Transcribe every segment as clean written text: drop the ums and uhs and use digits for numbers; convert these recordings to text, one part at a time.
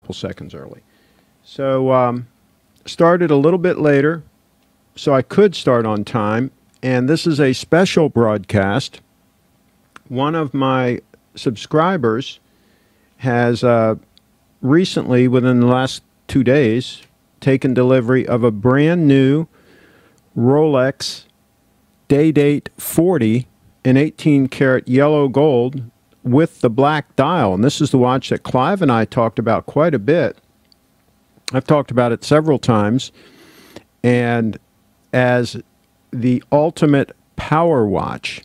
couple seconds early. So started a little bit later, so I could start on time. And this is a special broadcast. One of my subscribers has recently, within the last 2 days, taken delivery of a brand new Rolex Day-Date 40 in 18-karat yellow gold with the black dial. And this is the watch that Clive and I talked about quite a bit. I've talked about it several times. And as the ultimate power watch.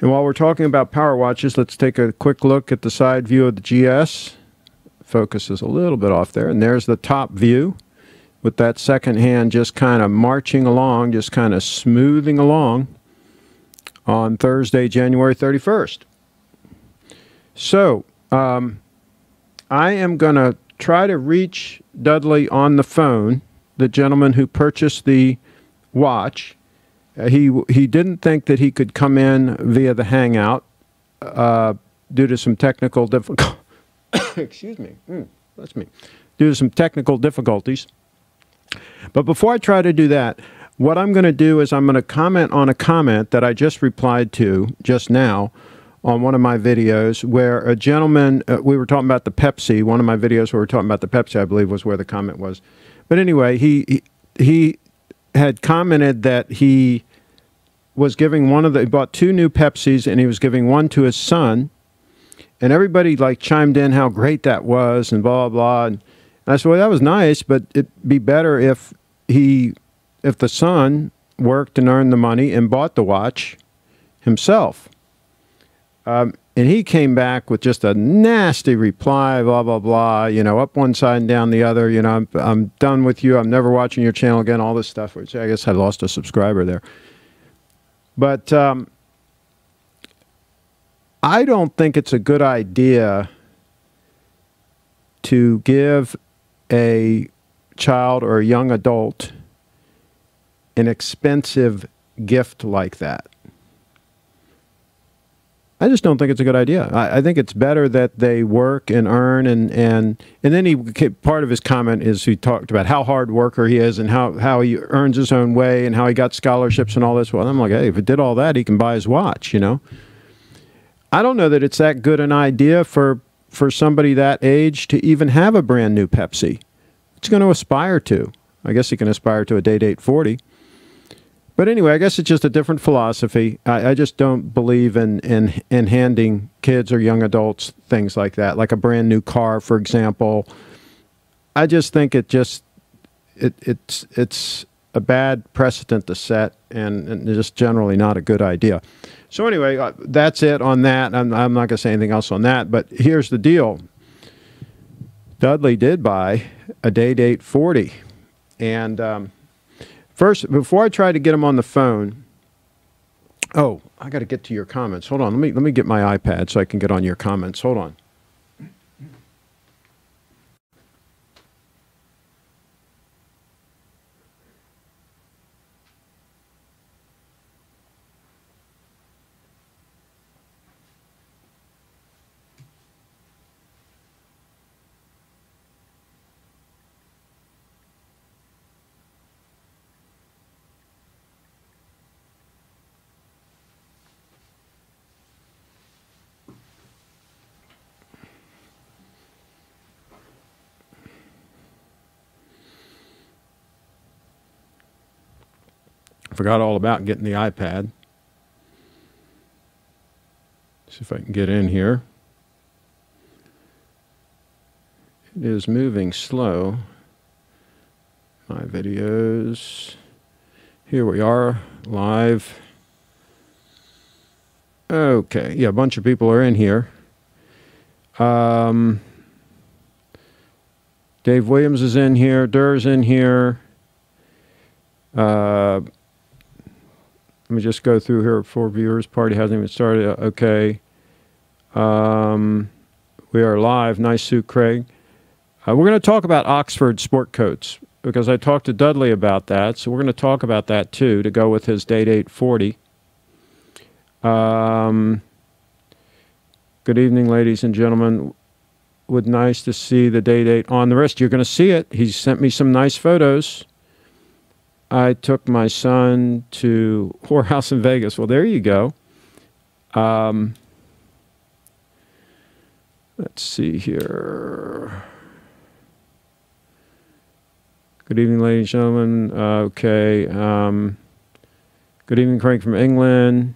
And while we're talking about power watches, let's take a quick look at the side view of the GS. Focus is a little bit off there. And there's the top view with that second hand just kind of marching along, just kind of smoothing along on Thursday, January 31st. So, I am going to try to reach Dudley on the phone, the gentleman who purchased the watch. He didn't think that he could come in via the Hangout due to some technical difficulties. Excuse me. That's me. Due to some technical difficulties. But before I try to do that, what I'm going to do is I'm going to comment on a comment that I just replied to just now on one of my videos where a gentleman, we were talking about the Pepsi, one of my videos where we were talking about the Pepsi, I believe was where the comment was. But anyway, he had commented that he was giving he bought 2 new Pepsis and he was giving one to his son. And everybody like chimed in how great that was and blah, blah, blah. And I said, well, that was nice, but it'd be better if the son worked and earned the money and bought the watch himself. And he came back with just a nasty reply, blah, blah, blah, you know, up one side and down the other, you know, I'm done with you, I'm never watching your channel again, all this stuff, which I guess I lost a subscriber there. But I don't think it's a good idea to give a child or a young adult an expensive gift like that. I just don't think it's a good idea. I think it's better that they work and earn and then part of his comment is he talked about how hard worker he is and how he earns his own way and how he got scholarships and all this. Well, I'm like, hey, if he did all that, he can buy his watch, you know. I don't know that it's that good an idea for somebody that age to even have a brand new Pepsi. What's he going to aspire to? I guess he can aspire to a Day-Date 40. But anyway, I guess it's just a different philosophy. I just don't believe in handing kids or young adults things like that, like a brand new car, for example. I just think it's a bad precedent to set and just generally not a good idea. So anyway, that's it on that. I'm not going to say anything else on that, but here's the deal. Dudley did buy a Day-Date 40. And first, before I try to get him on the phone, oh, I got to get to your comments. Hold on, let me get my iPad so I can get on your comments. Hold on. Forgot all about getting the iPad. See if I can get in here. It is moving slow. My videos. Here we are, live. Okay, yeah, a bunch of people are in here. Dave Williams is in here. Durr's in here. Let me just go through here. 4 viewers. Party hasn't even started. Okay. We are live. Nice suit, Craig. We're going to talk about Oxford sport coats because I talked to Dudley about that. So we're going to talk about that too to go with his Day-Date 40. Good evening, ladies and gentlemen. would nice to see the date on the wrist. You're going to see it. He sent me some nice photos. I took my son to Whorehouse in Vegas. Well, there you go. Let's see here. Good evening, ladies and gentlemen. Okay. Good evening, Craig from England.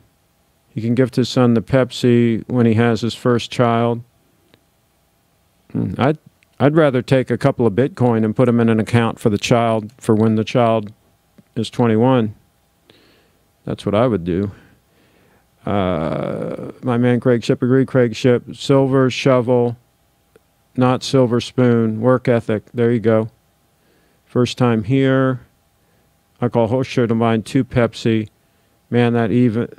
He can gift his son the Pepsi when he has his first child. I'd rather take a couple of Bitcoin and put them in an account for the child for when the child is 21. That's what I would do. My man CraigShipp agreed. CraigShipp, silver shovel, not silver spoon. Work ethic. There you go. First time here. I call horse show to mine 2 Pepsi. Man, that even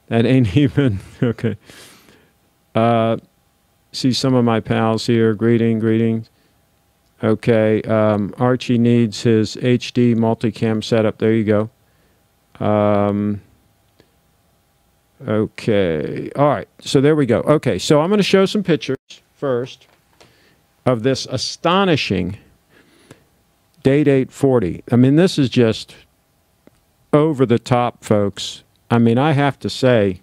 that ain't even okay. See some of my pals here. Greetings. Okay, Archie needs his HD multicam setup. There you go. Okay, all right. So there we go. Okay, so I'm going to show some pictures first of this astonishing Date 840. I mean, this is just over the top, folks. I mean, I have to say,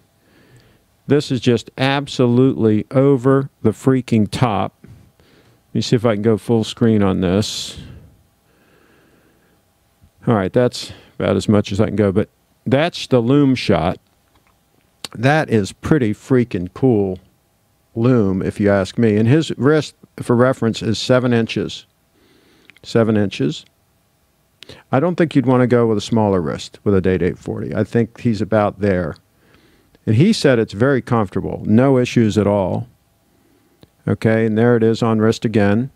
this is just absolutely over the freaking top. Let me see if I can go full screen on this. All right, that's about as much as I can go, but that's the loom shot. That is pretty freaking cool loom, if you ask me. And his wrist, for reference, is 7 inches. 7 inches. I don't think you'd want to go with a smaller wrist with a Date 840. I think he's about there. And he said it's very comfortable. No issues at all. Okay, and there it is on wrist again.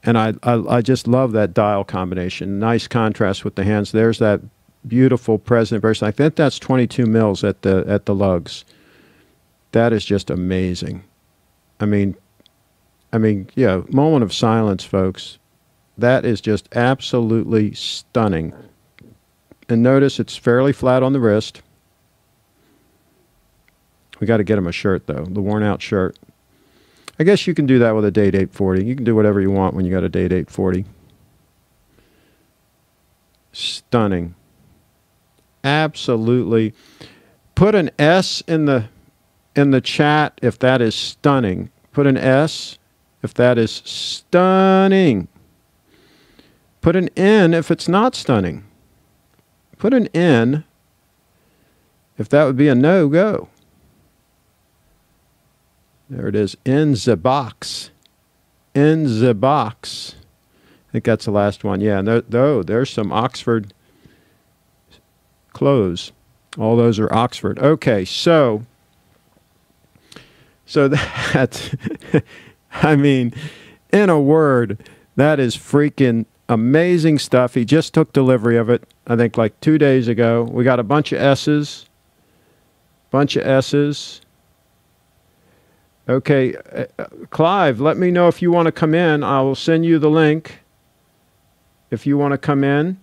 And I just love that dial combination. Nice contrast with the hands. There's that beautiful President version. I think that's 22 mils at the lugs. That is just amazing. I mean, yeah, moment of silence, folks. That is just absolutely stunning. And notice it's fairly flat on the wrist. We got to get him a shirt, though, the worn-out shirt. I guess you can do that with a Date 840. You can do whatever you want when you got a Date 840. Stunning. Absolutely. Put an S in the chat if that is stunning. Put an S if that is stunning. Put an N if it's not stunning. Put an N if that would be a no-go. There it is. In the box. In the box. I think that's the last one. Yeah, there's some Oxford clothes. All those are Oxford. Okay, so that, I mean, in a word, that is freaking amazing stuff. He just took delivery of it, I think, like 2 days ago. We got a bunch of S's. Okay, Clive, let me know if you want to come in. I will send you the link if you want to come in.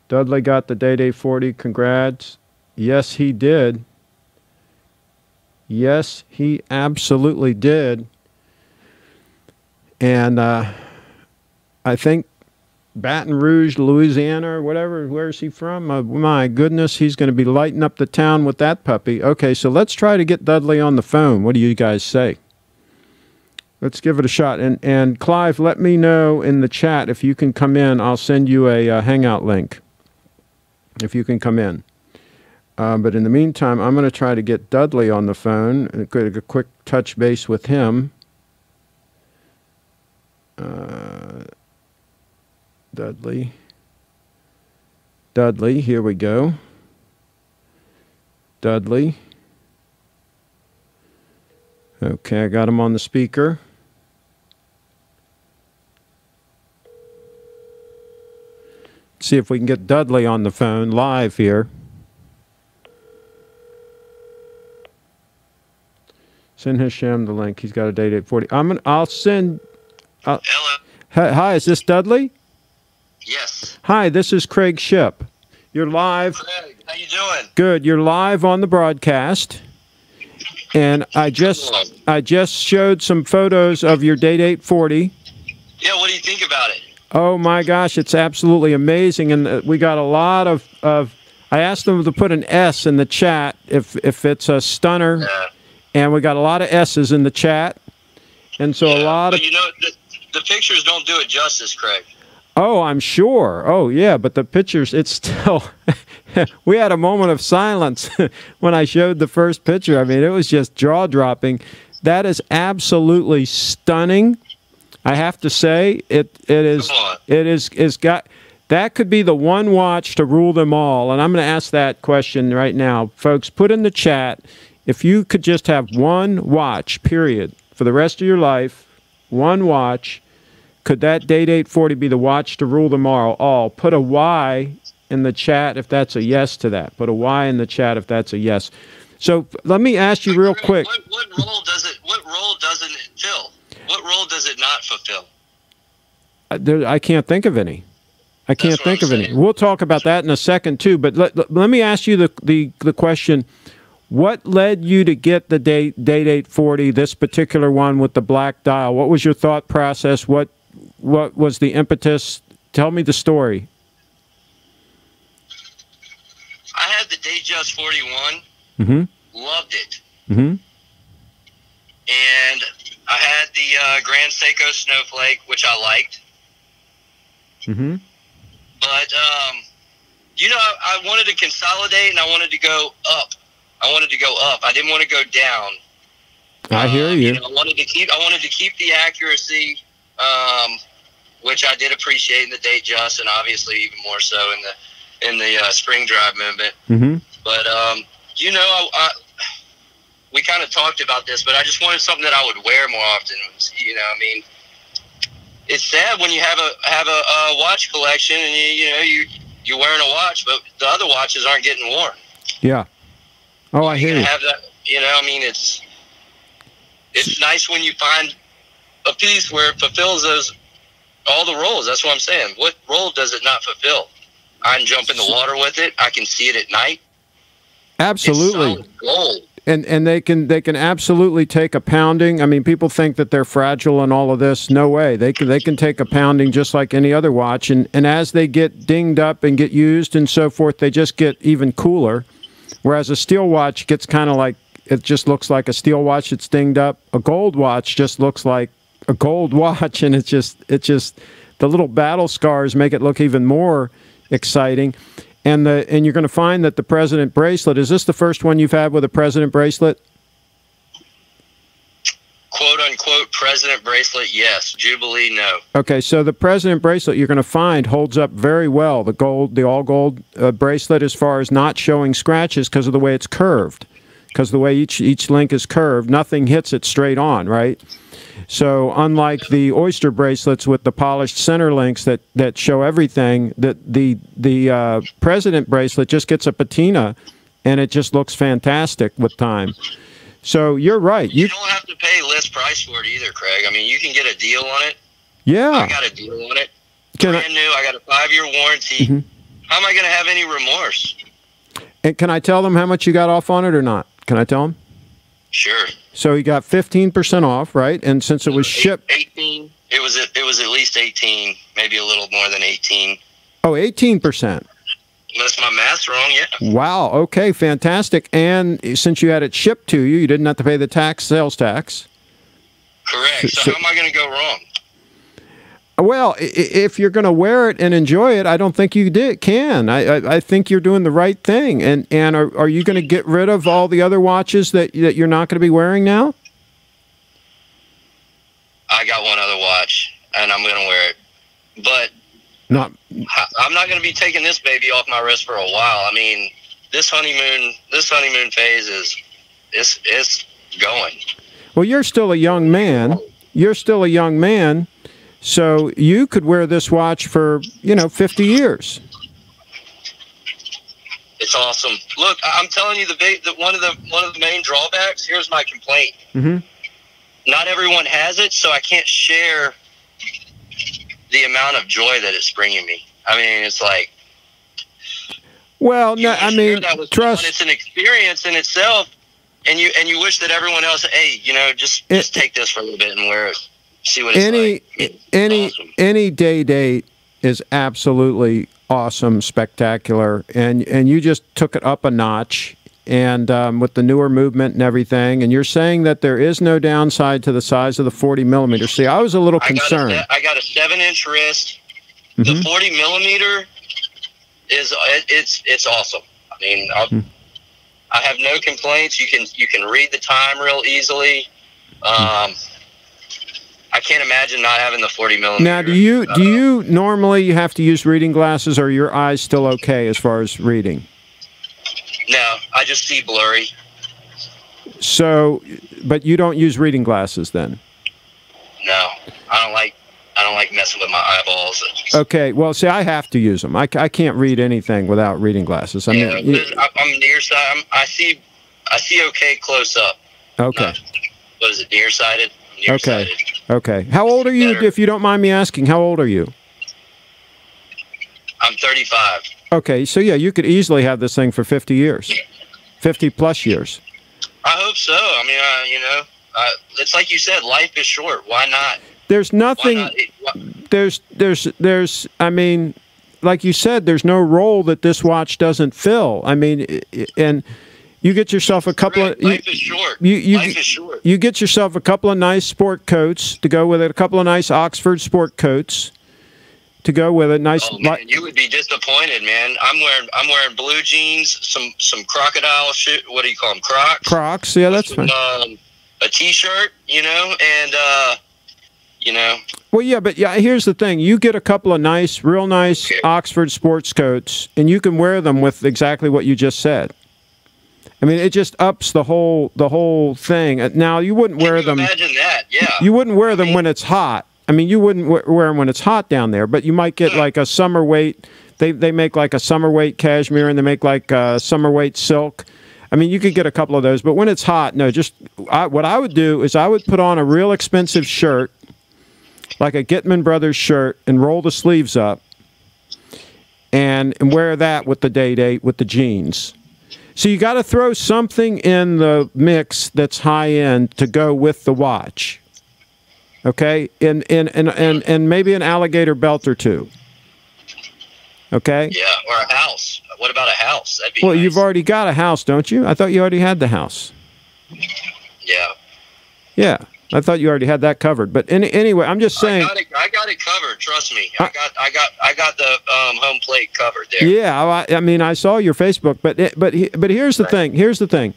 Dudley got the Date 840. Congrats. Yes, he did. Yes, he absolutely did. And I think Baton Rouge, Louisiana, or whatever. Where is he from? My goodness, he's going to be lighting up the town with that puppy. Okay, so let's try to get Dudley on the phone. What do you guys say? Let's give it a shot. And Clive, let me know in the chat if you can come in. I'll send you a Hangout link if you can come in. But in the meantime, I'm going to try to get Dudley on the phone and get a quick touch base with him. Dudley, here we go. Dudley. Okay, I got him on the speaker. See if we can get Dudley on the phone live here. Send Hashem the link. He's got a Date 840. I'll send. Hello. Hi, is this Dudley? Yes. Hi, this is CraigShipp. You're live. Craig, how you doing? Good. You're live on the broadcast. And I just showed some photos of your Date 840. Yeah, what do you think about it? Oh my gosh, it's absolutely amazing. And we got a lot of I asked them to put an S in the chat if it's a stunner. Yeah. And we got a lot of S's in the chat. And so a lot of... But you know, the pictures don't do it justice, Craig. Oh, I'm sure. Oh, yeah, but the pictures, it's still... We had a moment of silence when I showed the first picture. I mean, it was just jaw-dropping. That is absolutely stunning. I have to say, it is got... That could be the one watch to rule them all. And I'm going to ask that question right now. Folks, put in the chat, if you could just have one watch, period, for the rest of your life, one watch, could that Date 840 be the watch to rule them all? Put a Y in the chat if that's a yes to that. Put a Y in the chat if that's a yes. So let me ask you real quick. What role doesn't it fill? What role does it not fulfill? I can't think of any. I can't think of any. We'll talk about that in a second too. But let me ask you the question: what led you to get the Date 840, this particular one with the black dial? What was your thought process? What was the impetus? Tell me the story. I had the Datejust 41. Mm-hmm. Loved it. Mm-hmm. And I had the Grand Seiko Snowflake, which I liked. Mm-hmm. But, you know, I wanted to consolidate and I wanted to go up. I didn't want to go down. I hear you. I wanted to keep the accuracy, which I did appreciate in the Datejust, and obviously even more so in the spring drive movement. Mm-hmm. But you know, we kind of talked about this, but I just wanted something that I would wear more often. You know, I mean, it's sad when you have a watch collection and you're wearing a watch, but the other watches aren't getting worn. Yeah. Oh, I hear you. Have that, you know, I mean, it's nice when you find a piece where it fulfills all the roles. That's what I'm saying. What role does it not fulfill? I can jump in the water with it. I can see it at night. Absolutely. It's solid gold. And they can absolutely take a pounding. I mean, people think that they're fragile and all of this. No way. They can take a pounding just like any other watch. And as they get dinged up and get used and so forth, they just get even cooler. Whereas a steel watch gets kind of like, it just looks like a steel watch that's dinged up. A gold watch just looks like a gold watch, and it's just the little battle scars make it look even more exciting. And you're going to find that the President bracelet, is this the first one you've had with a President bracelet? Quote unquote President bracelet, yes. Jubilee, no. Okay, so the President bracelet you're going to find holds up very well. The all gold bracelet, as far as not showing scratches because of the way it's curved, because the way each link is curved, nothing hits it straight on, right? So unlike the Oyster bracelets with the polished center links that show everything, the President bracelet just gets a patina, and it just looks fantastic with time. So you're right. You don't have to pay list price for it either, Craig. I mean, you can get a deal on it. Yeah. I got a deal on it. Brand new. I got a 5-year warranty. Mm-hmm. How am I going to have any remorse? And can I tell them how much you got off on it or not? Can I tell them? Sure. So you got 15% off, right? And since it was shipped... 18. It was at least 18, maybe a little more than 18. Oh, 18%. Unless my math's wrong, yeah. Wow, okay, fantastic. And since you had it shipped to you, you didn't have to pay the sales tax. Correct. So how am I going to go wrong? Well, if you're going to wear it and enjoy it, I don't think you can. I think you're doing the right thing. And are you going to get rid of all the other watches that you're not going to be wearing now? I got one other watch, and I'm going to wear it. But I'm not going to be taking this baby off my wrist for a while. I mean, this honeymoon phase is going. Well, you're still a young man. So you could wear this watch for, 50 years. It's awesome. Look, I'm telling you, one of the main drawbacks. Here's my complaint. Mm-hmm. Not everyone has it, so I can't share the amount of joy that it's bringing me. I mean, it's like Well, no, I mean, trust. It's an experience in itself, and you wish that everyone else, hey, just take this for a little bit and wear it, see what it's like. Any day date is absolutely awesome, spectacular, and you just took it up a notch, and with the newer movement and everything. And you're saying that there is no downside to the size of the 40 millimeter. See, I was a little concerned. I got a 7-inch wrist. The 40 millimeter it's awesome. I mean, I have no complaints. You can read the time real easily. I can't imagine not having the 40 millimeter. Now, do you normally have to use reading glasses, or are your eyes still okay as far as reading? No, I just see blurry. So, but you don't use reading glasses then? No, I don't like messing with my eyeballs. Okay, well, see, I have to use them. I can't read anything without reading glasses. I mean, I'm nearsighted. I see okay close up. Okay. What is it, nearsighted? Okay. Okay. How old are you, if you don't mind me asking? How old are you? I'm 35. Okay, so yeah, you could easily have this thing for 50 years. 50 plus years. I hope so. I mean, it's like you said, life is short. Why not? There's nothing, there's, I mean, like you said, there's no role that this watch doesn't fill. I mean, and you get yourself a couple of... Life is short. Life is short. You get yourself a couple of nice sport coats to go with it, a couple of nice Oxford sport coats to go with it. Nice. Oh, man, you would be disappointed, man. I'm wearing blue jeans, some crocodile shit. What do you call them? Crocs. Crocs. Yeah, that's fine. A t-shirt, and Well, yeah, but yeah, here's the thing. You get a couple of real nice Oxford sports coats, and you can wear them with exactly what you just said. I mean, it just ups the whole thing. Now, you wouldn't wear them. Imagine that, yeah. You wouldn't wear them when it's hot. I mean, you wouldn't wear them when it's hot down there, but you might get like a summer weight. They make like a summer weight cashmere, and they make like summer weight silk. I mean, you could get a couple of those, but when it's hot, no. What I would do is I would put on a real expensive shirt, like a Gitman Brothers shirt, and roll the sleeves up, and wear that with the day date with the jeans. So you got to throw something in the mix that's high end to go with the watch. Okay, and maybe an alligator belt or two. Okay. Yeah, or a house. What about a house? That'd be well, nice. You've already got a house, don't you? I thought you already had the house. Yeah. Yeah, I thought you already had that covered. But anyway, I'm just saying. I got it covered. Trust me. I got the home plate covered there. Yeah, I mean, I saw your Facebook, but here's the thing. Here's the thing.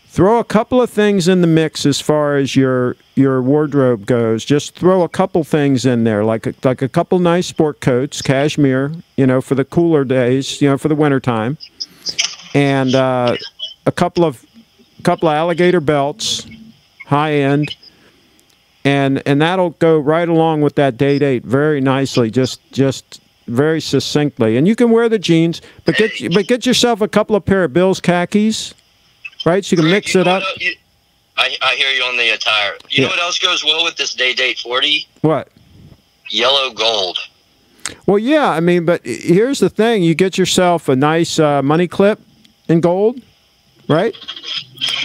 Throw a couple of things in the mix as far as your wardrobe goes. Just throw a couple things in there, like a couple nice sport coats, cashmere, for the cooler days, for the wintertime, and a couple of alligator belts, high end, and that'll go right along with that day date very nicely, just very succinctly. And you can wear the jeans, but get yourself a couple of pair of Bill's khakis. Right, so you can mix it up. I hear you on the attire. You know what else goes well with this day date 40? What? Yellow gold. Well, yeah, I mean, but here's the thing. You get yourself a nice money clip in gold, right?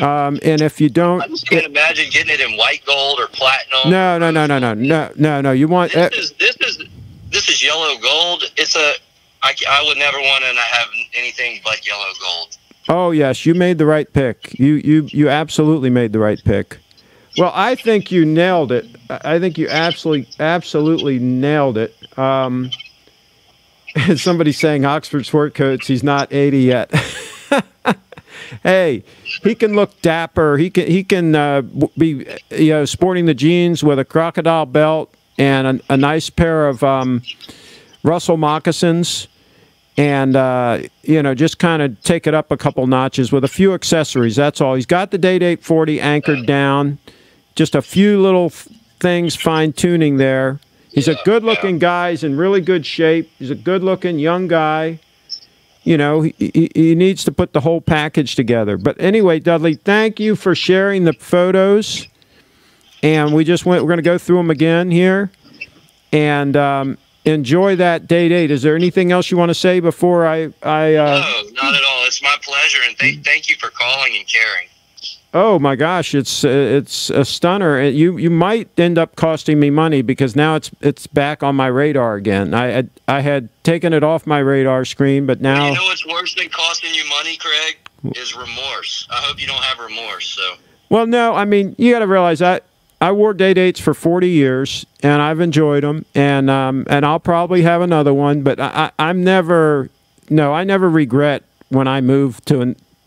And if you don't... I just can't imagine getting it in white gold or platinum. No. You want... This is yellow gold. I would never want to have anything but yellow gold. Oh, yes, you made the right pick. You absolutely made the right pick. Well, I think you nailed it. I think you absolutely nailed it. Somebody's saying Oxford sport coats, he's not 80 yet. Hey, he can look dapper. He can be sporting the jeans with a crocodile belt and a nice pair of Russell moccasins. And, just kind of take it up a couple notches with a few accessories. That's all. He's got the day date 40 anchored down. Just a few little things fine-tuning there. He's a good-looking guy. He's in really good shape. He's a good-looking young guy. He needs to put the whole package together. But anyway, Dudley, thank you for sharing the photos. And we're going to go through them again here. And... enjoy that day date. Is there anything else you want to say before I No. pleasure, and thank you for calling and caring. Oh my gosh, it's a stunner. You might end up costing me money because now it's back on my radar again. I had taken it off my radar screen, but now. Well, you know what's worse than costing you money, Craig? Is remorse. I hope you don't have remorse. So. Well, no, I mean you got to realize I wore day dates for 40 years and I've enjoyed them, and I'll probably have another one, but I never regret when I move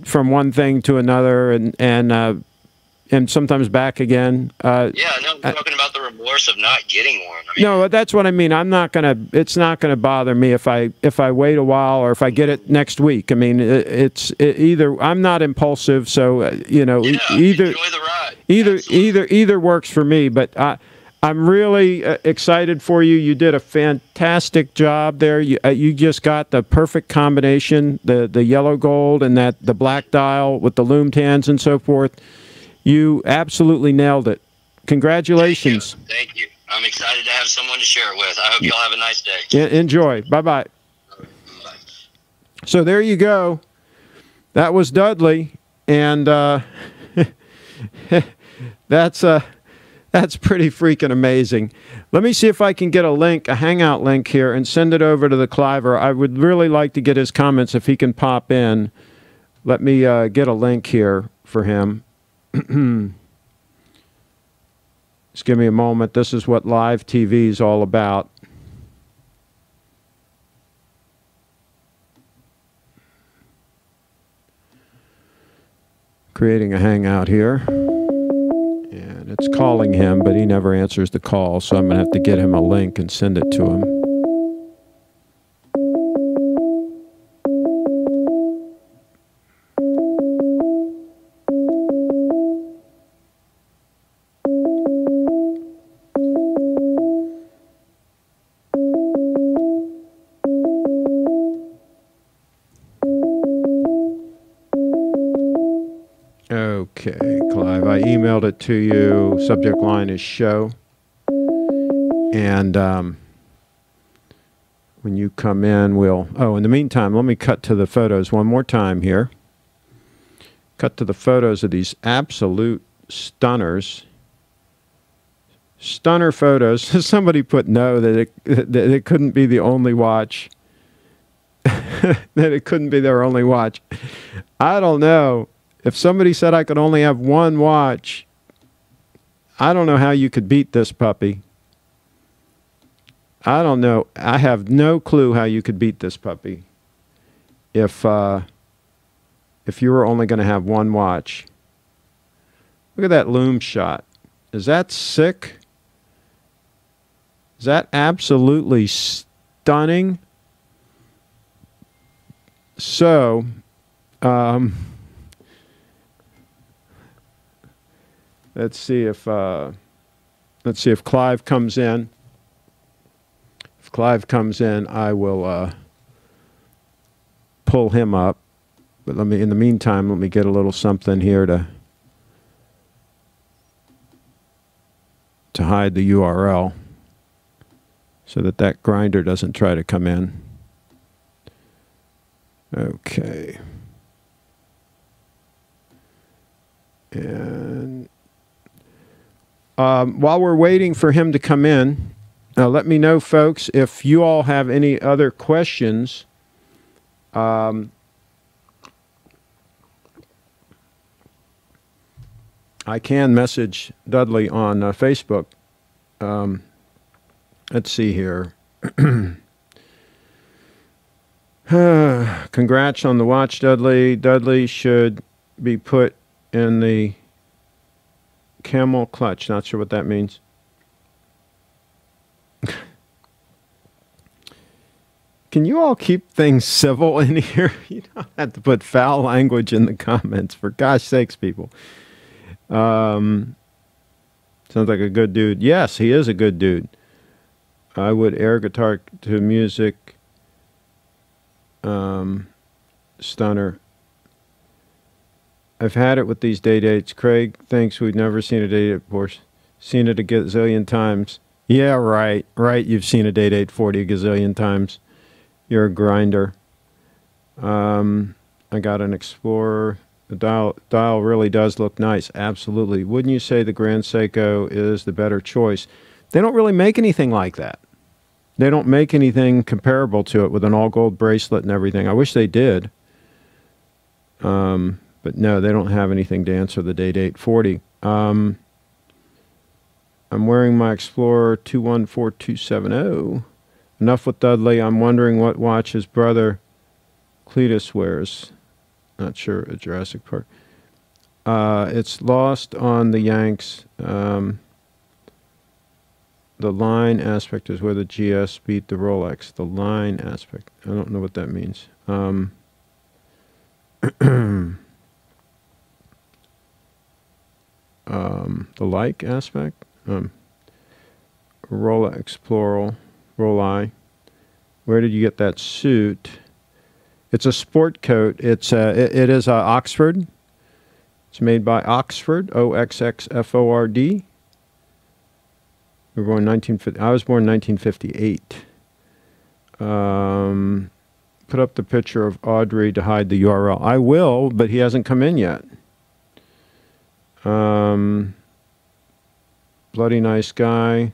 from one thing to another and sometimes back again. Yeah, no, I'm talking about the remorse of not getting one. I mean, no, that's what I mean. It's not gonna bother me if I wait a while or if I get it next week. I mean, either I'm not impulsive, so either enjoy the ride. Either works for me. But I'm really excited for you. You did a fantastic job there. You just got the perfect combination, the yellow gold and the black dial with the lume tans and so forth. You absolutely nailed it. Congratulations. Thank you. I'm excited to have someone to share it with. I hope y'all have a nice day. Enjoy. Bye-bye. Bye. So there you go. That was Dudley, and that's pretty freaking amazing. Let me see if I can get a Hangout link here, and send it over to the Cliver. I would really like to get his comments if he can pop in. Let me get a link here for him. Just give me a moment. This is what live TV is all about. Creating a Hangout here. And it's calling him, but he never answers the call, so I'm going to have to get him a link and send it to him. Okay, Clive, I emailed it to you. Subject line is show. And when you come in, in the meantime, let me cut to the photos one more time here. Cut to the photos of these absolute stunners. Stunner photos. Somebody put no, that it couldn't be the only watch. That it couldn't be their only watch. I don't know. If somebody said I could only have one watch, I don't know how you could beat this puppy. I don't know. I have no clue how you could beat this puppy if you were only going to have one watch. Look at that loom shot. Is that sick? Is that absolutely stunning? So, let's see if Clive comes in. If Clive comes in, I will pull him up. But in the meantime, let me get a little something here to hide the URL so that grinder doesn't try to come in. Okay. And while we're waiting for him to come in, let me know, folks, if you all have any other questions. I can message Dudley on Facebook. Let's see here. Congrats on the watch, Dudley. Dudley should be put in the camel clutch. Not sure what that means. Can you all keep things civil in here? You don't have to put foul language in the comments, for gosh sakes, people. Sounds like a good dude. Yes, he is a good dude. I would air guitar to music. Stunner. I've had it with these day dates. Craig thinks we've never seen a day date before. Seen it a gazillion times. Yeah, right. Right, you've seen a day date 40 gazillion times. You're a grinder. I got an Explorer. The dial really does look nice. Absolutely. Wouldn't you say the Grand Seiko is the better choice? They don't really make anything like that. They don't make anything comparable to it with an all-gold bracelet and everything. I wish they did. But no, they don't have anything to answer the Date 840. I'm wearing my Explorer 214270. Enough with Dudley. I'm wondering what watch his brother Cletus wears. Not sure, a Jurassic Park. It's lost on the Yanks. The line aspect is where the GS beat the Rolex. The line aspect. I don't know what that means. The like aspect. Rolex, plural. Roli. Where did you get that suit? It's a sport coat. It is Oxford. It's made by Oxford, Oxxford. We were born 1950. I was born 1958. Put up the picture of Audrey to hide the URL. I will, but he hasn't come in yet. Bloody nice guy.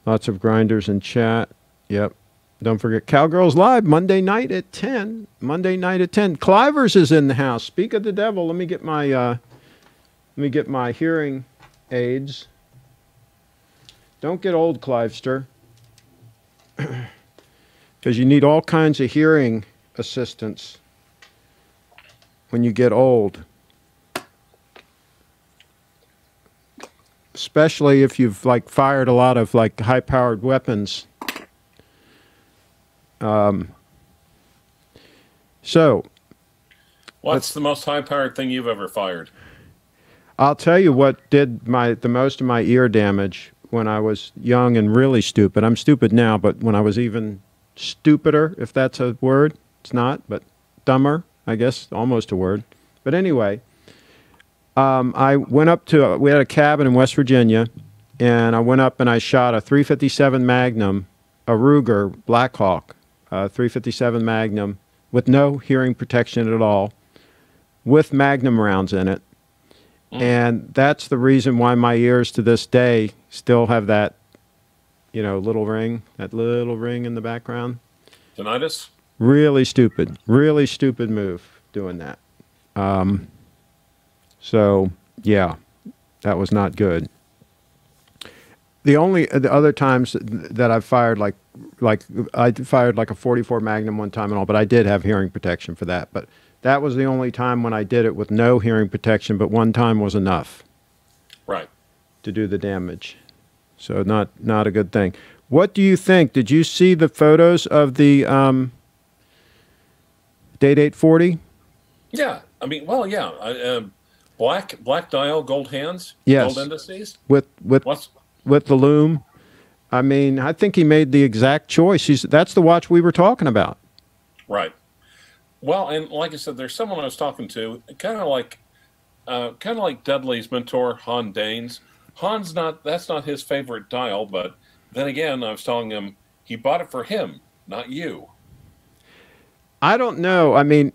Lots of grinders in chat. Yep. Don't forget Cowgirls Live Monday night at 10. Monday night at 10. Clivers is in the house. Speak of the devil. Let me get my hearing aids. Don't get old, Clivester. Because you need all kinds of hearing assistance when you get old. Especially if you've fired a lot of high-powered weapons. So, what's the most high-powered thing you've ever fired? I'll tell you what did the most of my ear damage when I was young and really stupid. I'm stupid now, but when I was even stupider, if that's a word, it's not, but dumber, I guess, almost a word. But anyway, I went up to, we had a cabin in West Virginia, and I went up and I shot a 357 Magnum, a Ruger Blackhawk, 357 Magnum, with no hearing protection at all, with Magnum rounds in it. And that's the reason why my ears to this day still have that, little ring in the background. Tinnitus? Really stupid move doing that. So, yeah, that was not good. The other times that I've fired, I fired a 44 Magnum one time and all, but I did have hearing protection for that. But that was the only time when I did it with no hearing protection, but one time was enough. Right. To do the damage. So not a good thing. What do you think? Did you see the photos of the Date 840? Yeah. I mean, well, yeah. Black dial, gold hands, yes. Gold indices. With the lume. I mean, I think he made the exact choice. That's the watch we were talking about. Right. Well, and like I said, there's someone I was talking to, kind of like Dudley's mentor, Han Danes. That's not his favorite dial, but then again, I was telling him he bought it for him, not you. I don't know. I mean,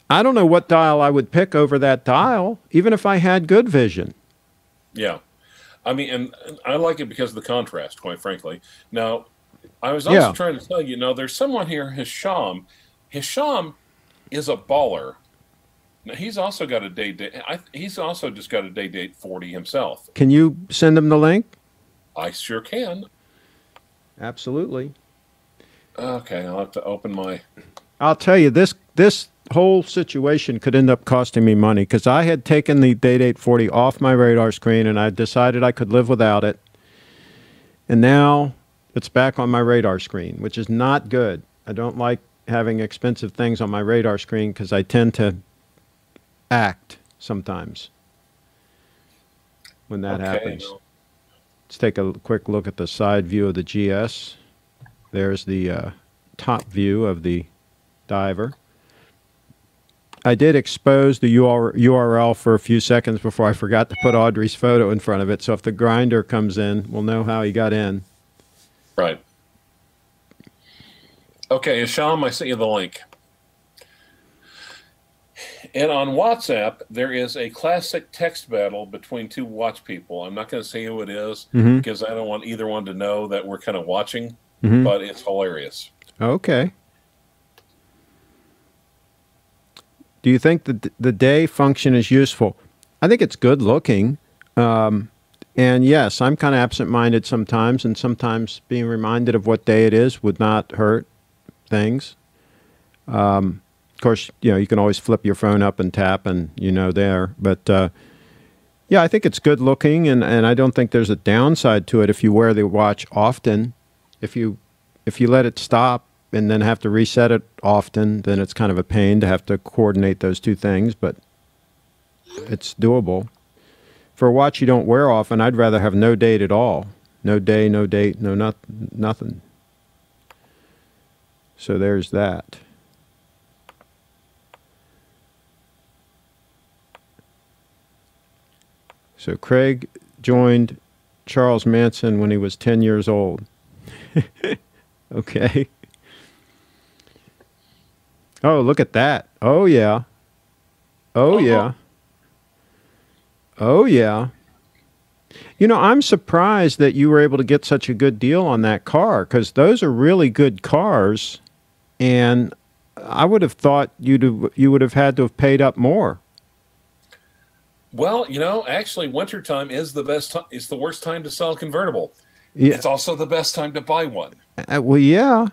I don't know what dial I would pick over that dial, even if I had good vision. Yeah. I mean, and I like it because of the contrast, quite frankly. Now, I was also trying to tell you, there's someone here, Hisham. Hisham is a baller. Now, he's also got he's also just got a Date 840 himself. Can you send him the link? I sure can. Absolutely. Okay, I'll have to open my... I'll tell you, this whole situation could end up costing me money because I had taken the Date 840 off my radar screen and I decided I could live without it. And now it's back on my radar screen, which is not good. I don't like having expensive things on my radar screen because I tend to act sometimes when that happens. Let's take a quick look at the side view of the GS. There's the top view of the diver. I did expose the URL for a few seconds before I forgot to put Audrey's photo in front of it. So if the grinder comes in, we'll know how he got in. Right. Okay, Hisham, I sent you the link. And on WhatsApp, there is a classic text battle between two watch people. I'm not going to say who it is because I don't want either one to know that we're kind of watching, but it's hilarious. Okay. Do you think that the day function is useful? I think it's good looking. And yes, I'm kind of absent-minded sometimes, and sometimes being reminded of what day it is would not hurt things. Of course, you can always flip your phone up and tap and there. But yeah, I think it's good looking, and I don't think there's a downside to it if you wear the watch often. If you let it stop and then have to reset it often, then it's kind of a pain to have to coordinate those two things, but it's doable. For a watch you don't wear often, I'd rather have no date at all. No day, no date, nothing. So there's that. So Craig joined Charles Manson when he was 10 years old. Okay. Oh, look at that. Oh, yeah. Oh, yeah. Oh, yeah. I'm surprised that you were able to get such a good deal on that car, because those are really good cars, and I would have thought you would have had to have paid up more. Well, actually, wintertime is the best time. It's the worst time to sell a convertible. Yeah. It's also the best time to buy one. Well, yeah.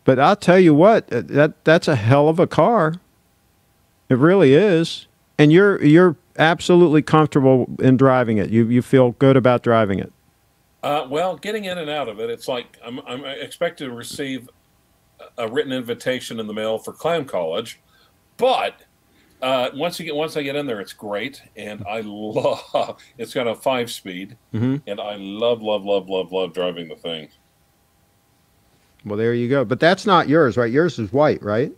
But I'll tell you what, that's a hell of a car. It really is. And you're absolutely comfortable in driving it. You feel good about driving it. Well, getting in and out of it, it's like I'm expected to receive a written invitation in the mail for clam college, but once I get in there, it's great, and I love. It's got a 5-speed, and I love driving the thing. Well, there you go. But that's not yours, right? Yours is white, right?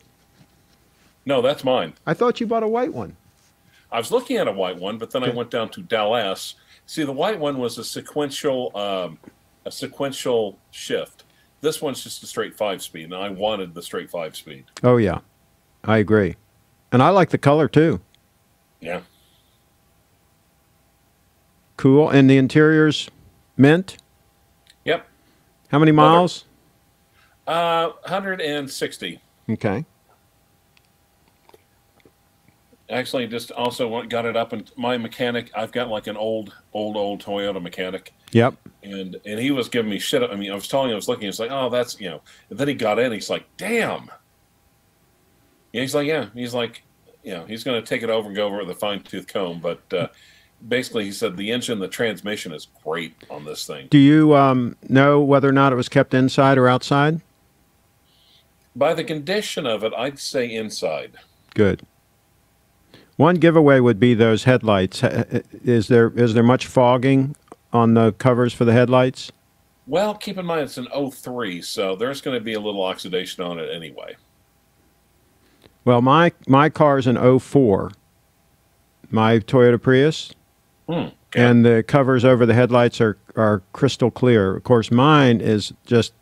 No, that's mine. I thought you bought a white one. I was looking at a white one, but then I went down to Dallas. See, the white one was a sequential shift. This one's just a straight 5-speed, and I wanted the straight 5-speed. Oh yeah, I agree, and I like the color too. Yeah. Cool. And the interior's mint? Yep. How many miles? 160. Okay. Actually, just also got it up, and my mechanic, I've got like an old Toyota mechanic. Yep. And he was giving me shit. I mean, I was telling him, I was looking, it's like, oh, that's, and then he got in, he's like, damn. Yeah, he's like, yeah. He's like, he's going to take it over and go over with a fine-tooth comb. But basically, he said the engine, the transmission is great on this thing. Do you know whether or not it was kept inside or outside? By the condition of it, I'd say inside. Good. One giveaway would be those headlights. Is there much fogging on the covers for the headlights? Well, keep in mind it's an 03, so there's going to be a little oxidation on it anyway. Well, my car's an 04, my Toyota Prius, Okay. and the covers over the headlights are crystal clear. Of course, mine is just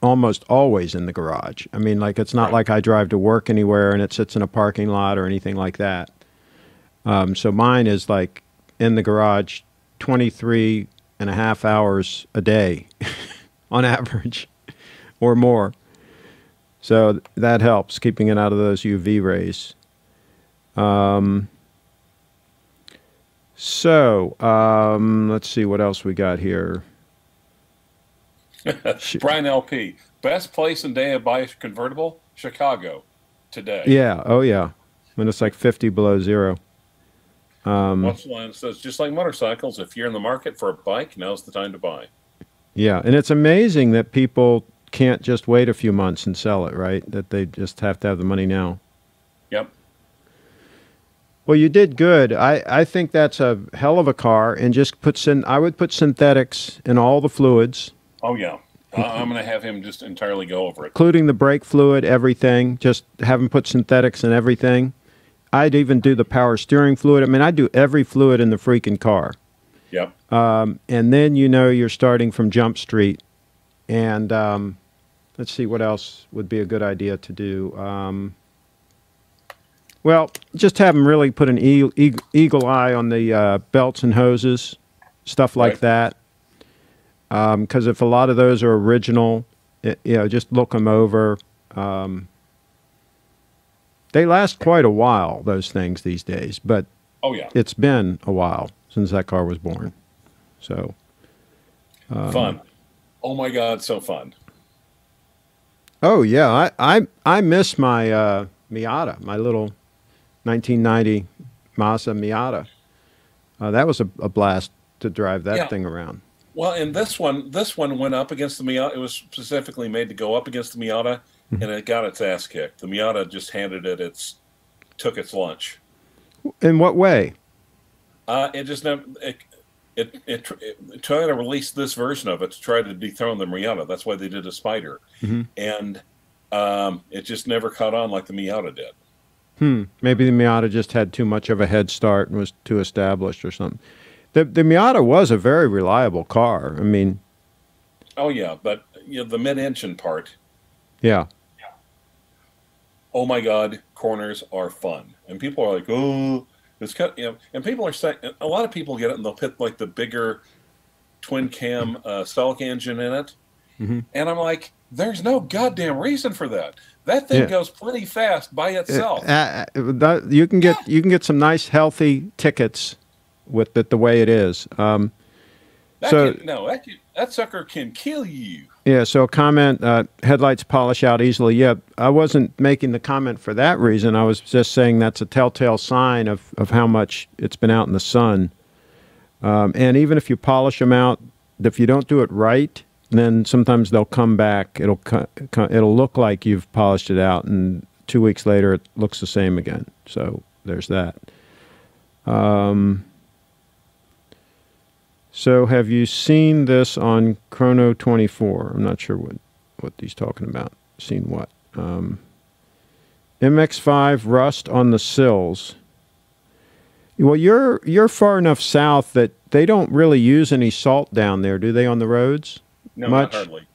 almost always in the garage. I mean, like, it's not like I drive to work anywhere and it sits in a parking lot or anything like that. So mine is like in the garage 23 and a half hours a day on average or more. So that helps, keeping it out of those UV rays. Let's see what else we got here. Brian LP, best place and day to buy a convertible? Chicago, today. Yeah, oh yeah, when it's like 50 below zero. Once line says, just like motorcycles, if you're in the market for a bike, now's the time to buy. Yeah, and it's amazing that people can't just wait a few months and sell it, right? That they just have to have the money now. Yep. Well, you did good. I think that's a hell of a car, and just I would put synthetics in all the fluids. Oh, yeah. I'm going to have him just entirely go over it. Including the brake fluid, everything. Just have him put synthetics in everything. I'd even do the power steering fluid. I mean, I do every fluid in the freaking car. Yep. And then you're starting from Jump Street. And let's see what else would be a good idea to do. Well, just have them really put an eagle eye on the belts and hoses, stuff like that. Because if a lot of those are original, just look them over. They last quite a while, those things these days, but it's been a while since that car was born. So fun. Oh my God, so fun. Oh yeah, I miss my Miata, my little 1990 Mazda Miata. That was a blast to drive that thing around. Well, and this one went up against the Miata. It was specifically made to go up against the Miata, and it got its ass kicked. The Miata just handed it took its lunch. In what way? It just never. It tried to release this version of it to try to dethrone the Miata. That's why they did a Spider, and it just never caught on like the Miata did. Maybe the Miata just had too much of a head start and was too established or something. The Miata was a very reliable car. I mean, oh yeah, but the mid-engine part. Yeah. Oh my God, corners are fun, and people are like, oh, it's kind of, and people are saying, a lot of people get it and they'll put like the bigger twin cam Celica engine in it, and I'm like, there's no goddamn reason for that. That thing goes plenty fast by itself. You can get some nice healthy tickets with it the way it is. That sucker can kill you. Yeah, so a comment, headlights polish out easily. Yeah, I wasn't making the comment for that reason. I was just saying that's a telltale sign of how much it's been out in the sun. And even if you polish them out, if you don't do it right, then sometimes they'll come back. It'll look like you've polished it out, and 2 weeks later it looks the same again. So there's that. So have you seen this on Chrono 24? I'm not sure what he's talking about. Seen what? MX-5 rust on the sills. Well, you're far enough south that they don't really use any salt down there, do they, on the roads? No, not hardly.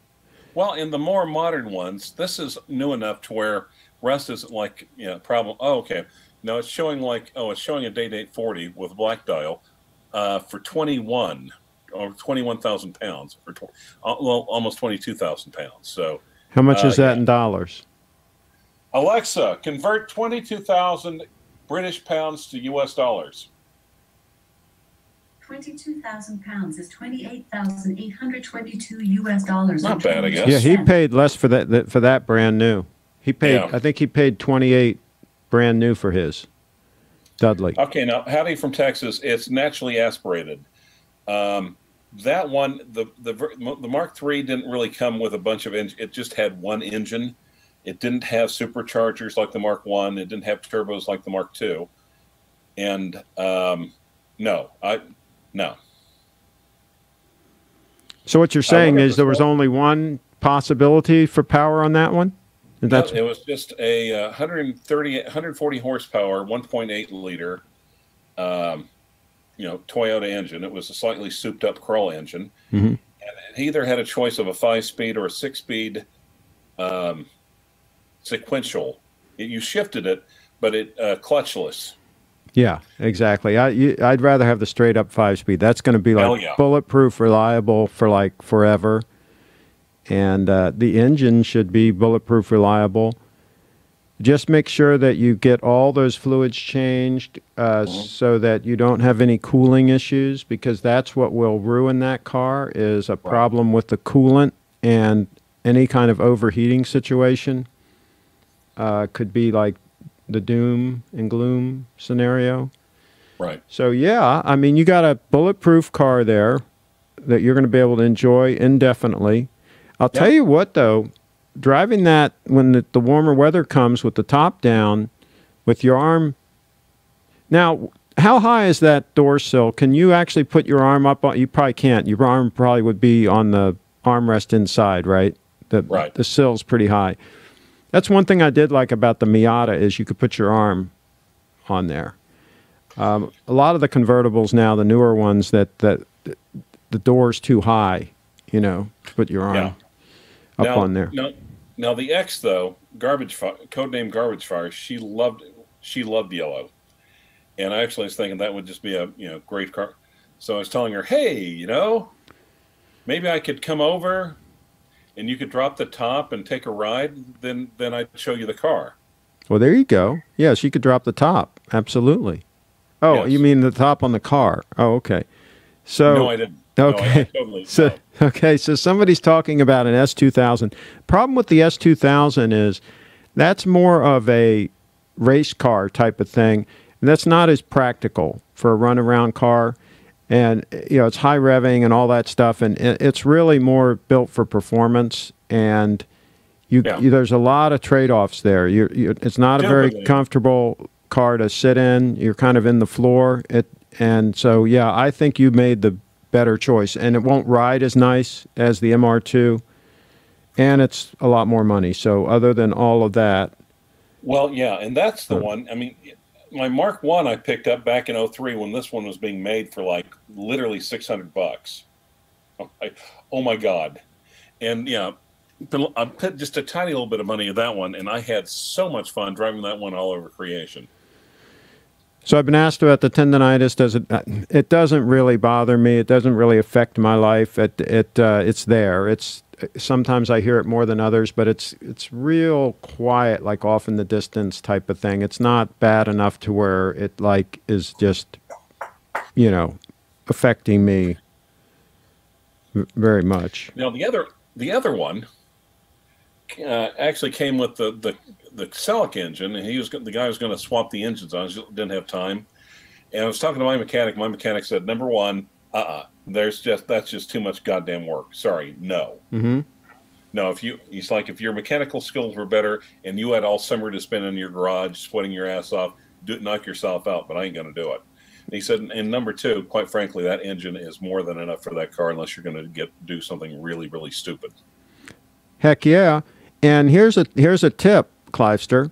Well, in the more modern ones, this is new enough to where rust isn't like problem. Oh, okay. No, it's showing it's showing a date 40 with black dial. For 21,000 pounds, almost 22,000 pounds. So, how much is that in dollars? Alexa, convert 22,000 British pounds to U.S. dollars. 22,000 pounds is 28,822 U.S. dollars. Not bad, I guess. Yeah, he paid less for that brand new. He paid. I think he paid 28 brand new for his. Dudley. Okay, now Howdy from Texas. It's naturally aspirated. That one, the Mark III didn't really come with a bunch of engine. It just had one engine. It didn't have superchargers like the Mark I. It didn't have turbos like the Mark II. And no. So what you're saying is there was only one possibility for power on that one? It was just a 140 horsepower, 1.8 liter, Toyota engine. It was a slightly souped up crawl engine. And it either had a choice of a 5-speed or a 6-speed sequential. You shifted it, but it clutchless. Yeah, exactly. I'd rather have the straight up 5-speed. That's going to be like bulletproof, reliable for like forever. And the engine should be bulletproof, reliable. Just make sure that you get all those fluids changed so that you don't have any cooling issues, because that's what will ruin that car is a problem with the coolant, and any kind of overheating situation could be like the doom and gloom scenario. Right. So, yeah, I mean, you got a bulletproof car there that you're going to be able to enjoy indefinitely. I'll tell you what, though, driving that when the warmer weather comes with the top down, with your arm. Now, how high is that door sill? Can you actually put your arm up on? You probably can't. Your arm probably would be on the armrest inside, right? The sill's pretty high. That's one thing I did like about the Miata is you could put your arm on there. A lot of the convertibles now, the newer ones, that the door's too high, to put your arm up on there. Now the X, though, codename Garbage Fire, she She loved yellow. And I actually was thinking that would just be a great car. So I was telling her, hey, maybe I could come over and you could drop the top and take a ride. Then I'd show you the car. Well, there you go. Yes, you could drop the top. Absolutely. Oh, Yes. you mean the top on the car? Oh, okay. So No, I didn't. Okay. No, I totally. So No. okay. So somebody's talking about an S2000. Problem with the S2000 is that's more of a race car type of thing. And that's not as practical for a runaround car. And, it's high revving and all that stuff. And it's really more built for performance. And there's a lot of trade-offs there. It's not a very comfortable car to sit in. You're kind of in the floor. And so, I think you made the better choice. And it won't ride as nice as the MR2. And it's a lot more money. So other than all of that. Well, yeah, and that's the one. I mean, my Mark I picked up back in 2003 when this one was being made for like literally $600. Oh my God. And I put just a tiny little bit of money of that one, and I had so much fun driving that one all over creation. So I've been asked about the tendonitis. It doesn't really bother me. It doesn't really affect my life. It's there. Sometimes I hear it more than others, but it's real quiet, like off in the distance type of thing. It's not bad enough to where it is just, affecting me very much. Now the other one actually came with the Celic engine, and the guy was going to swap the engines on. He didn't have time, and I was talking to my mechanic. My mechanic said, number one, that's just too much goddamn work. Sorry, no. Mm-hmm. No, if your mechanical skills were better and you had all summer to spend in your garage sweating your ass off, knock yourself out, but I ain't going to do it. And he said, and number two, quite frankly, that engine is more than enough for that car unless you're going to do something really, really stupid. Heck yeah. And here's a tip, Clivester.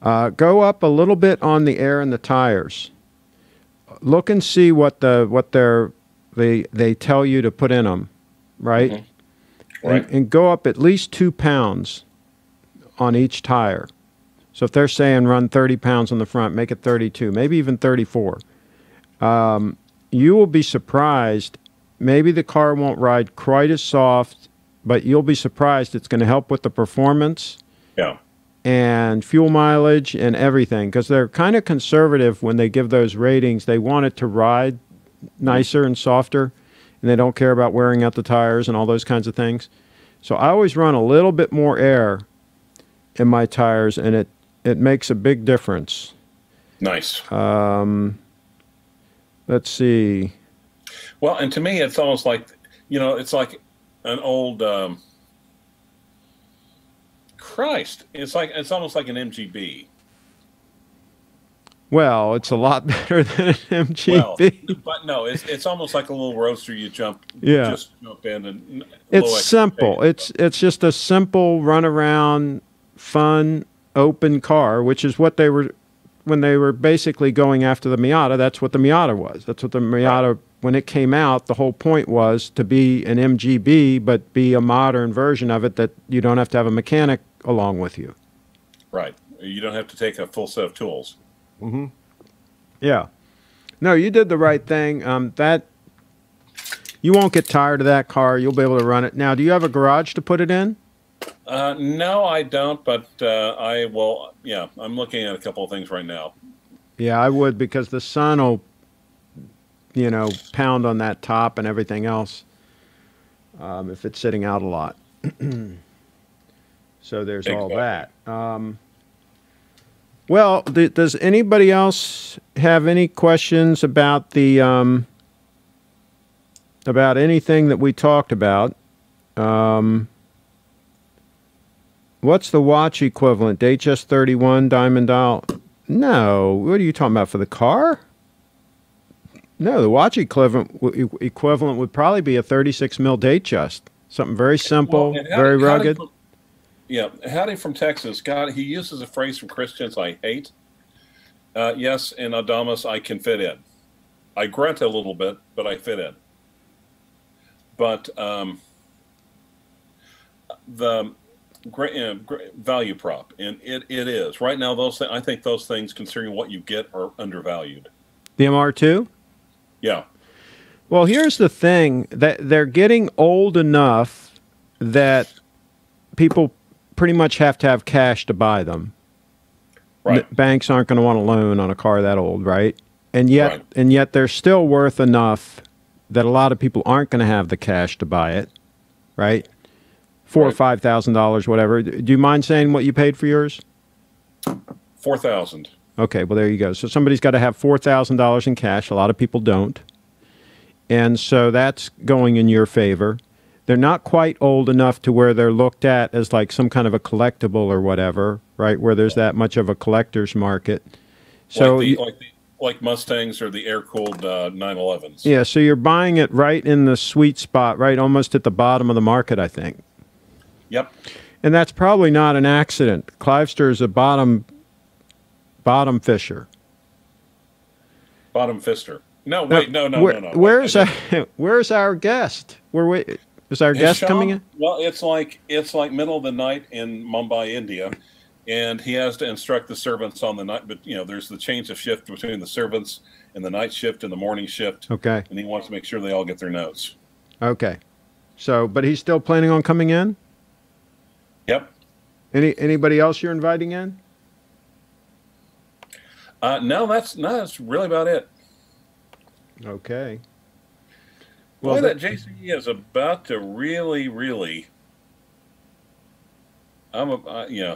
Go up a little bit on the air in the tires. Look and see what they tell you to put in them, right? Mm-hmm. Right. And go up at least 2 pounds on each tire. So if they're saying run 30 pounds on the front, make it 32, maybe even 34. You will be surprised. Maybe the car won't ride quite as soft, but you'll be surprised. It's going to help with the performance. Yeah. And fuel mileage and everything, because they're kind of conservative when they give those ratings. They want it to ride nicer and softer, and they don't care about wearing out the tires and all those kinds of things. So I always run a little bit more air in my tires, and it makes a big difference. Nice. Let's see. Well, and to me, it's almost like, it's like an old... Christ, it's almost like an MGB. Well, it's a lot better than an MGB. Well, but no, it's almost like a little roadster. You just jump in and it's simple. It's just a simple run around, fun, open car, which is what they were when they were basically going after the Miata. That's what the Miata was. That's what the Miata. Right. When it came out, the whole point was to be an MGB, but be a modern version of it that you don't have to have a mechanic along with you. Right. You don't have to take a full set of tools. Mm-hmm. Yeah. No, you did the right thing. That you won't get tired of that car. You'll be able to run it. Now, do you have a garage to put it in? No, I don't, but I will. Yeah, I'm looking at a couple of things right now. Yeah, I would, because the sun will, pound on that top and everything else if it's sitting out a lot. So there's all that. Well, does anybody else have any questions about the about anything that we talked about? What's the watch equivalent? HS31 diamond dial? No. What are you talking about, for the car? No, the watch equivalent would probably be a 36 mil Datejust. Something very simple, very rugged. Howdy from Texas. God, he uses a phrase from Christians I hate. Yes, in Adamus, I can fit in. I grunt a little bit, but I fit in. But great, great value prop, and it is right now. I think those things, considering what you get, are undervalued. The MR2? Yeah. Well, here's the thing, that they're getting old enough that people pretty much have to have cash to buy them. Right. Banks aren't going to want to loan on a car that old, right? And yet they're still worth enough that a lot of people aren't going to have the cash to buy it, right? $4,000 or $5,000, whatever. Do you mind saying what you paid for yours? $4,000. Okay, well, there you go. So somebody's got to have $4,000 in cash. A lot of people don't. And so that's going in your favor. They're not quite old enough to where they're looked at as like some kind of a collectible or whatever, right, where there's that much of a collector's market. So like Mustangs or the air-cooled 911s. Yeah, so you're buying it right in the sweet spot, right, almost at the bottom of the market, I think. Yep. And that's probably not an accident. Clivester is a bottom fisher. Bottom fister. No, wait, no. Where's our guest? Is our guest coming in? Well, it's like middle of the night in Mumbai, India, and he has to instruct the servants on the night. But there's the change of shift between the servants and the night shift and the morning shift. Okay. And he wants to make sure they all get their notes. Okay. So, but he's still planning on coming in? Yep. Anybody else you're inviting in? No, that's really about it. Okay. Well, boy, that JCE is about to really. Yeah.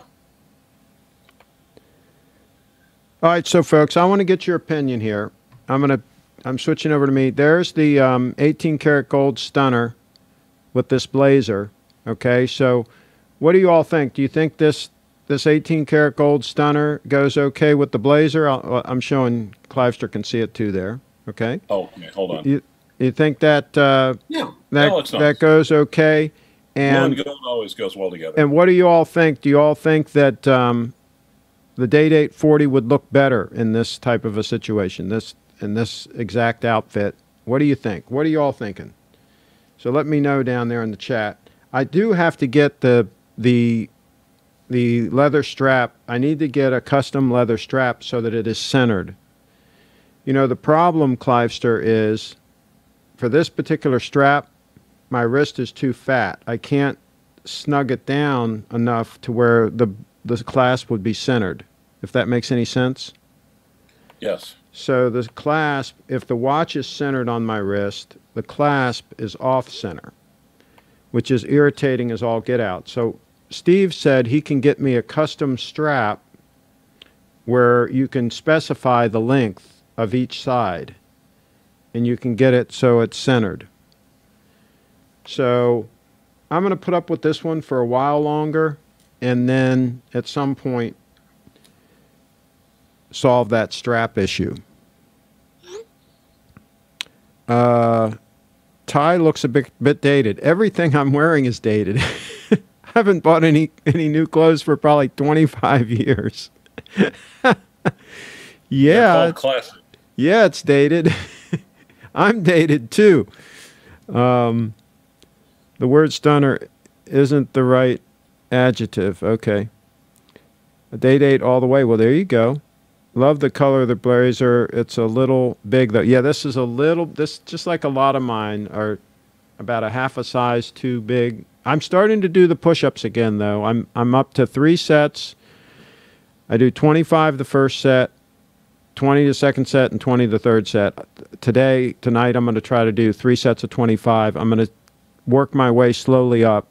All right, so folks, I want to get your opinion here. I'm switching over to me. There's the 18 karat gold stunner with this blazer. Okay, so what do you all think? Do you think this 18 karat gold stunner goes okay with the blazer? I'm showing Clivester can see it too there. Okay. Oh, okay, hold on. You think that that goes okay? And blue and gold always goes well together. And what do you all think? Do you all think that the Day-Date 40 would look better in this type of a situation, in this exact outfit? What do you think? What are you all thinking? So let me know down there in the chat. I do have to get the leather strap. I need to get a custom leather strap so that it is centered. The problem, Clivester, is for this particular strap, my wrist is too fat. I can't snug it down enough to where the clasp would be centered, if that makes any sense. Yes. So the clasp, if the watch is centered on my wrist, the clasp is off center, which is irritating as all get out. So Steve said he can get me a custom strap where you can specify the length of each side, and you can get it so it's centered. So I'm going to put up with this one for a while longer, and then at some point solve that strap issue. Tie looks a bit dated. Everything I'm wearing is dated. I haven't bought any new clothes for probably 25 years. Yeah. Classic. Yeah, it's dated. I'm dated too. The word stunner isn't the right adjective. Okay. A Day-Date all the way. Well, there you go. Love the color of the blazer. It's a little big though. Yeah, this just like a lot of mine are about a half a size too big. I'm starting to do the push-ups again though. I'm up to 3 sets. I do 25 the first set, 20 the second set, and 20 the third set. Tonight, I'm going to try to do 3 sets of 25. I'm going to work my way slowly up.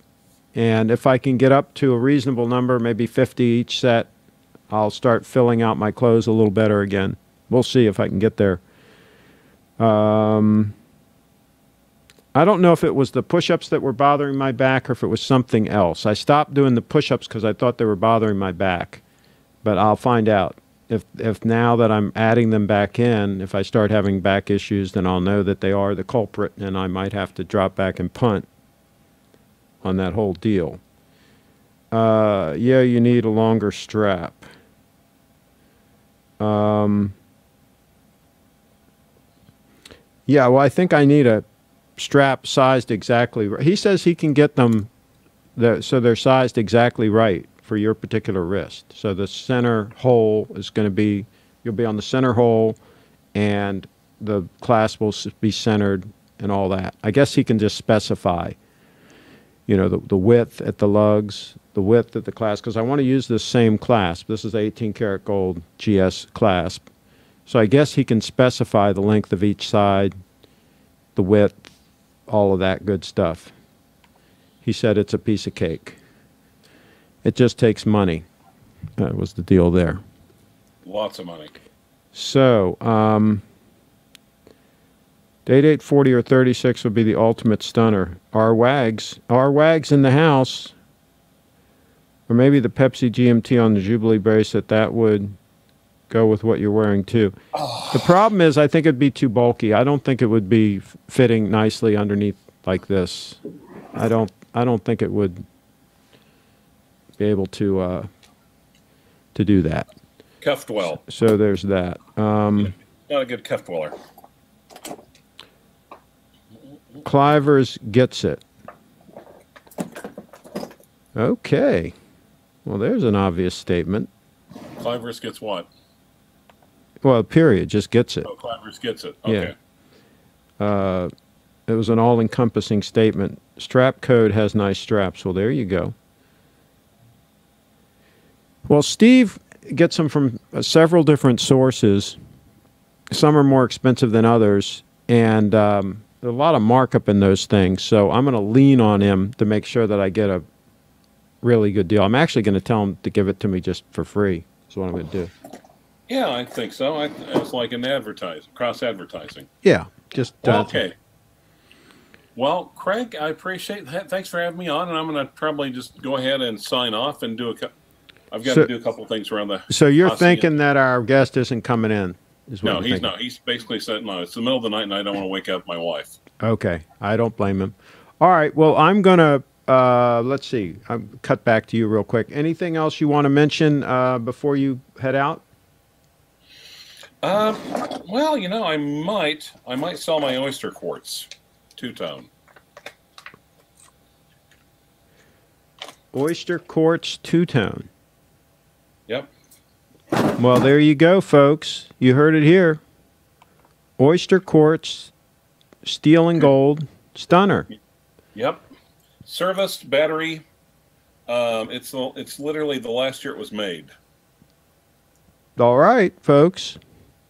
And if I can get up to a reasonable number, maybe 50 each set, I'll start filling out my clothes a little better again. We'll see if I can get there. I don't know if it was the push-ups that were bothering my back or if it was something else. I stopped doing the push-ups because I thought they were bothering my back. But I'll find out. If now that I'm adding them back in, if I start having back issues, then I'll know that they are the culprit, and I might have to drop back and punt on that whole deal. Yeah, you need a longer strap. Yeah, well, I think I need a strap sized exactly right. He says he can get them So they're sized exactly right for your particular wrist. So the center hole is going to be, you'll be on the center hole, and the clasp will be centered and all that. I guess he can just specify, you know, the width at the lugs, the width at the clasp, because I want to use this same clasp. This is 18 karat gold GS clasp. So I guess he can specify the length of each side, the width, all of that good stuff. He said it's a piece of cake. It just takes money. That was the deal there. Lots of money. So, date 840 or 36 would be the ultimate stunner. Our wags in the house, or maybe the Pepsi GMT on the Jubilee bracelet, that would go with what you're wearing too. Oh. The problem is I think it'd be too bulky. I don't think it would be fitting nicely underneath like this. I don't think it would be able to do that. Cuffed well. So there's that. Not a good cuff dweller. Clivers gets it. Okay. Well, there's an obvious statement. Clivers gets what? Well, period. Just gets it. Oh, Clivers gets it. Okay. Yeah. It was an all-encompassing statement. Strap code has nice straps. Well, there you go. Well, Steve gets them from several different sources. Some are more expensive than others, and there's a lot of markup in those things. So I'm going to lean on him to make sure that I get a really good deal. I'm actually going to tell him to give it to me just for free. That's what I'm going to do. Yeah, I think so. It's like an cross-advertising. Yeah, just okay. Well, Craig, I appreciate that. Thanks for having me on, and I'm going to probably just go ahead and sign off and I've got to do a couple of things around the. So you're thinking that our guest isn't coming in? No, he's not. He's basically said, no, it's the middle of the night, and I don't want to wake up my wife. Okay, I don't blame him. All right, well, I'm going to, let's see, I'll cut back to you real quick. Anything else you want to mention before you head out? Well, you know, I might sell my oyster quartz, two-tone. Oyster quartz two-tone. Yep. Well, there you go, folks. You heard it here. Oyster quartz, steel and gold, stunner. Yep. Serviced battery. It's literally the last year it was made. All right, folks.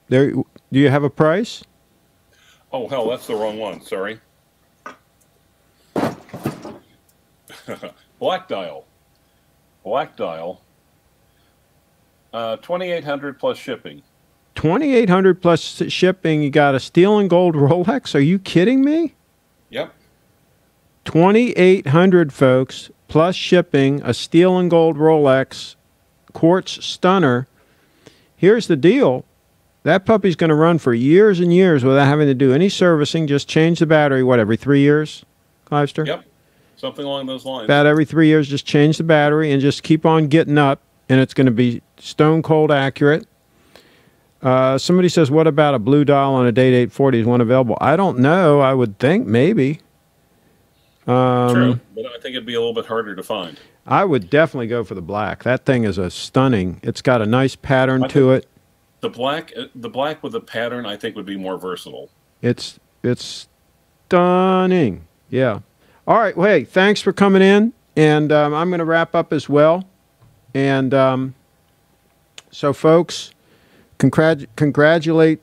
There. Do you have a price? Oh, hell, that's the wrong one. Sorry. Black dial. 2,800 plus shipping. 2,800 plus shipping. You got a steel and gold Rolex? Are you kidding me? Yep. 2,800, folks, plus shipping, a steel and gold Rolex, quartz stunner. Here's the deal. That puppy's going to run for years and years without having to do any servicing. Just change the battery, what, every 3 years, Clivester? Yep. Something along those lines. About every 3 years, just change the battery and just keep on getting up, and it's going to be stone cold accurate. Somebody says, what about a blue dial on a date 840? Is one available? I don't know. I would think maybe. True, but I think it'd be a little bit harder to find. I would definitely go for the black. That thing is a stunning. It's got a nice pattern to it. The black with the pattern, I think, would be more versatile. It's stunning. Yeah. All right. Well, hey, thanks for coming in, and I'm going to wrap up as well. And so, folks, congratulate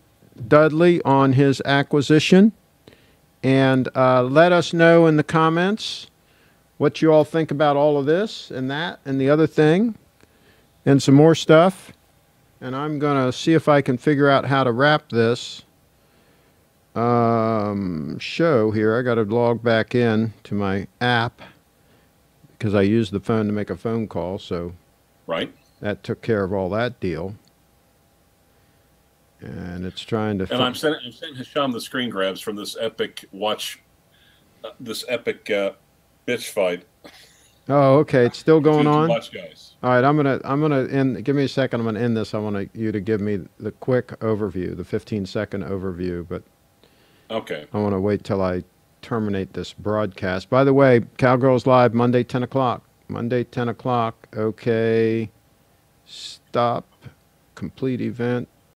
Dudley on his acquisition, and let us know in the comments what you all think about all of this and that and the other thing and some more stuff. And I'm going to see if I can figure out how to wrap this show here. I got to log back in to my app because I used the phone to make a phone call, so right. That took care of all that deal. And it's trying to. And I'm sending Hisham the screen grabs from this epic bitch fight. Oh, okay. It's still going on. Watch, guys. All right, I'm gonna end. Give me a second. I'm gonna end this. I want you to give me the quick overview, the 15-second overview. But okay, I want to wait till I terminate this broadcast. By the way, Cowgirls Live, Monday, 10 o'clock. Monday, 10 o'clock. Okay. Stop. Complete event.